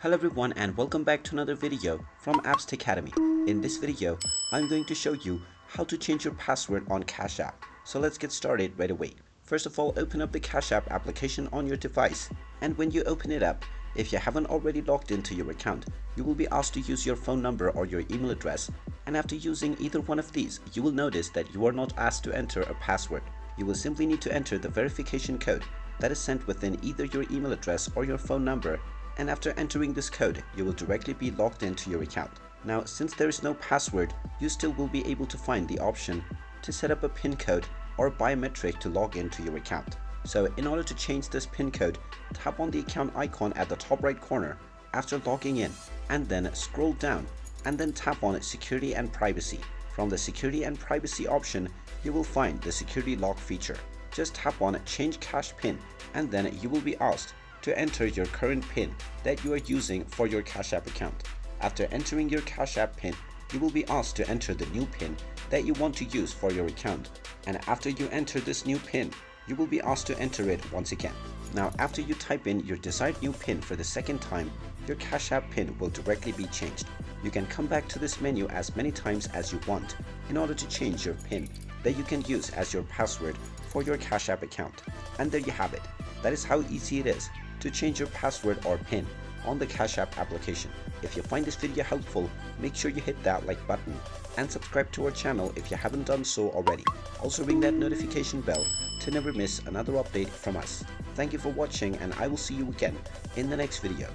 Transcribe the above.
Hello everyone and welcome back to another video from Appst Academy. In this video, I'm going to show you how to change your password on Cash App. So let's get started right away. First of all, open up the Cash App application on your device. And when you open it up, if you haven't already logged into your account, you will be asked to use your phone number or your email address. And after using either one of these, you will notice that you are not asked to enter a password. You will simply need to enter the verification code that is sent within either your email address or your phone number. And after entering this code, you will directly be logged into your account. Now, since there is no password, you still will be able to find the option to set up a PIN code or biometric to log into your account. So in order to change this PIN code, tap on the account icon at the top right corner after logging in, and then scroll down and then tap on Security and Privacy. From the Security and Privacy option, you will find the Security Lock feature. Just tap on Change Cash PIN and then you will be asked to enter your current PIN that you are using for your Cash App account. After entering your Cash App PIN, you will be asked to enter the new PIN that you want to use for your account. And after you enter this new PIN, you will be asked to enter it once again. Now, after you type in your desired new PIN for the second time, your Cash App PIN will directly be changed. You can come back to this menu as many times as you want in order to change your PIN that you can use as your password for your Cash App account. And there you have it. That is how easy it is to change your password or PIN on the Cash App application. If you find this video helpful, make sure you hit that like button and subscribe to our channel if you haven't done so already. Also ring that notification bell to never miss another update from us. Thank you for watching and I will see you again in the next video.